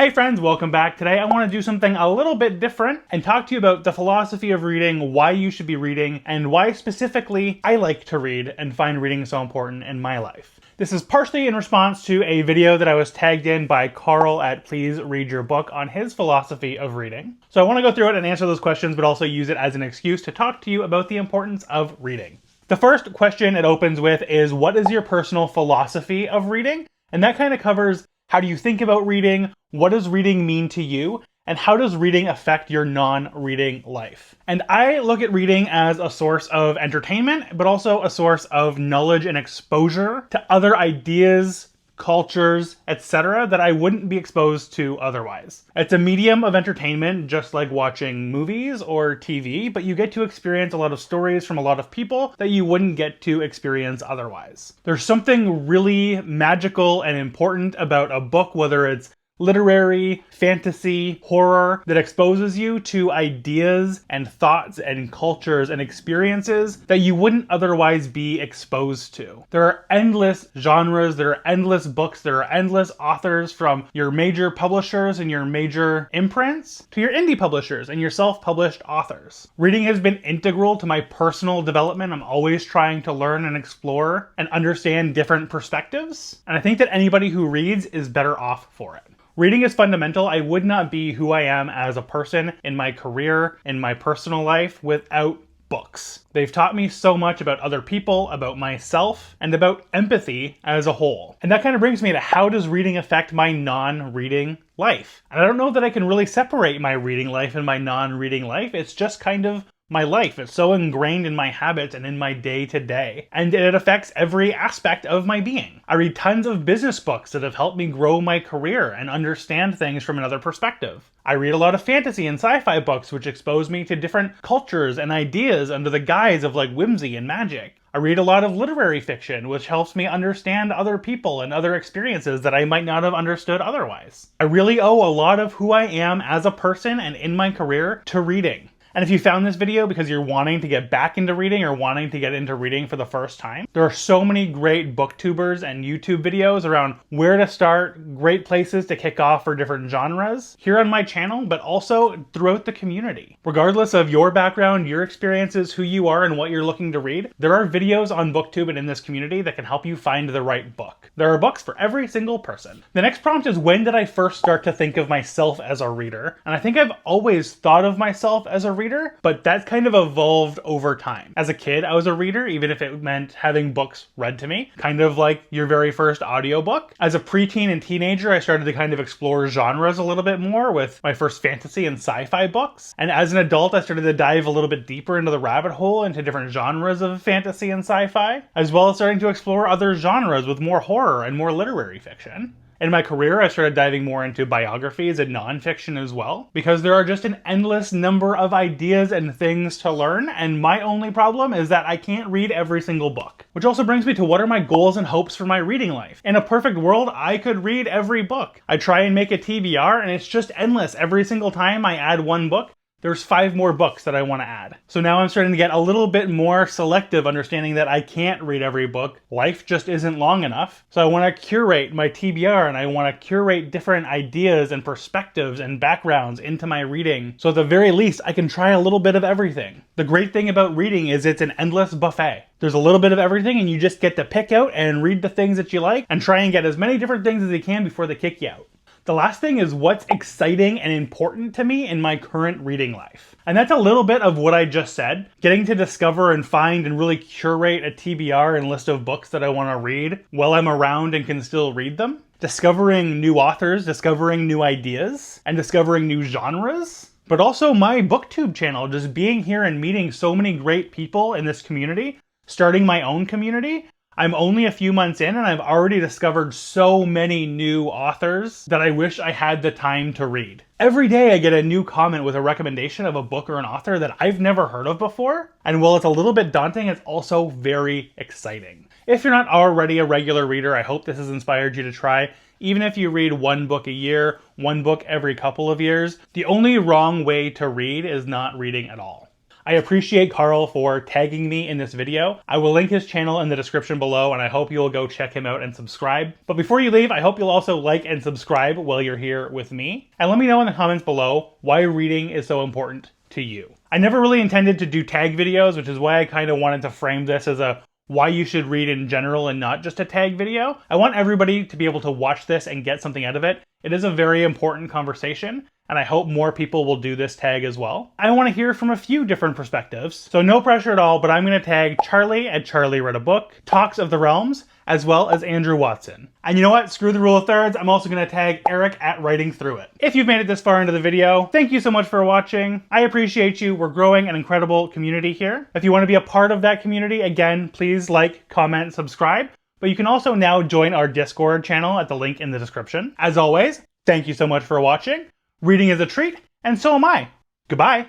Hey friends, welcome back. Today I want to do something a little bit different and talk to you about the philosophy of reading, why you should be reading, and why specifically I like to read and find reading so important in my life. This is partially in response to a video that I was tagged in by Carl at Please Read Your Book on his philosophy of reading. So I want to go through it and answer those questions, but also use it as an excuse to talk to you about the importance of reading. The first question it opens with is, what is your personal philosophy of reading? And that kind of covers, how do you think about reading? What does reading mean to you? And how does reading affect your non-reading life? And I look at reading as a source of entertainment, but also a source of knowledge and exposure to other ideas, cultures, etc. that I wouldn't be exposed to otherwise. It's a medium of entertainment, just like watching movies or TV, but you get to experience a lot of stories from a lot of people that you wouldn't get to experience otherwise. There's something really magical and important about a book, whether it's literary, fantasy, horror, that exposes you to ideas and thoughts and cultures and experiences that you wouldn't otherwise be exposed to. There are endless genres, there are endless books, there are endless authors, from your major publishers and your major imprints to your indie publishers and your self-published authors. Reading has been integral to my personal development. I'm always trying to learn and explore and understand different perspectives, and I think that anybody who reads is better off for it. Reading is fundamental. I would not be who I am as a person in my career, in my personal life, without books. They've taught me so much about other people, about myself, and about empathy as a whole. And that kind of brings me to, how does reading affect my non-reading life? And I don't know that I can really separate my reading life and my non-reading life. It's just kind of my life. It's so ingrained in my habits and in my day-to-day, and it affects every aspect of my being. I read tons of business books that have helped me grow my career and understand things from another perspective. I read a lot of fantasy and sci-fi books which expose me to different cultures and ideas under the guise of like whimsy and magic. I read a lot of literary fiction, which helps me understand other people and other experiences that I might not have understood otherwise. I really owe a lot of who I am as a person and in my career to reading. And if you found this video because you're wanting to get back into reading or wanting to get into reading for the first time, there are so many great booktubers and YouTube videos around where to start, great places to kick off for different genres here on my channel, but also throughout the community. Regardless of your background, your experiences, who you are, and what you're looking to read, there are videos on BookTube and in this community that can help you find the right book. There are books for every single person. The next prompt is, when did I first start to think of myself as a reader? And I think I've always thought of myself as a reader, but that's kind of evolved over time. As a kid, I was a reader, even if it meant having books read to me, kind of like your very first audiobook. As a preteen and teenager, I started to kind of explore genres a little bit more with my first fantasy and sci-fi books. And as an adult, I started to dive a little bit deeper into the rabbit hole into different genres of fantasy and sci-fi, as well as starting to explore other genres with more horror and more literary fiction. In my career, I started diving more into biographies and nonfiction as well, because there are just an endless number of ideas and things to learn, and my only problem is that I can't read every single book. Which also brings me to, what are my goals and hopes for my reading life? In a perfect world, I could read every book. I try and make a TBR, and it's just endless. Every single time I add one book, there's 5 more books that I want to add. So now I'm starting to get a little bit more selective, understanding that I can't read every book. Life just isn't long enough. So I want to curate my TBR, and I want to curate different ideas and perspectives and backgrounds into my reading. So at the very least, I can try a little bit of everything. The great thing about reading is it's an endless buffet. There's a little bit of everything, and you just get to pick out and read the things that you like and try and get as many different things as you can before they kick you out. The last thing is, what's exciting and important to me in my current reading life. And that's a little bit of what I just said. Getting to discover and find and really curate a TBR and list of books that I want to read while I'm around and can still read them. Discovering new authors, discovering new ideas, and discovering new genres. But also my BookTube channel, just being here and meeting so many great people in this community, starting my own community. I'm only a few months in, and I've already discovered so many new authors that I wish I had the time to read. Every day I get a new comment with a recommendation of a book or an author that I've never heard of before. And while it's a little bit daunting, it's also very exciting. If you're not already a regular reader, I hope this has inspired you to try. Even if you read one book a year, one book every couple of years, the only wrong way to read is not reading at all. I appreciate Carl for tagging me in this video. I will link his channel in the description below, and I hope you'll go check him out and subscribe. But before you leave, I hope you'll also like and subscribe while you're here with me. And let me know in the comments below why reading is so important to you. I never really intended to do tag videos, which is why I kind of wanted to frame this as a why you should read in general and not just a tag video. I want everybody to be able to watch this and get something out of it. It is a very important conversation, and I hope more people will do this tag as well. I want to hear from a few different perspectives, so no pressure at all, but I'm going to tag Charlie at Charlie Read a Book, Talks of the Realms, as well as Andrew Watson. And you know what? Screw the rule of thirds. I'm also going to tag Eric at Writing Through It. If you've made it this far into the video, thank you so much for watching. I appreciate you. We're growing an incredible community here. If you want to be a part of that community, again, please like, comment, subscribe. But you can also now join our Discord channel at the link in the description. As always, thank you so much for watching. Reading is a treat, and so am I. Goodbye.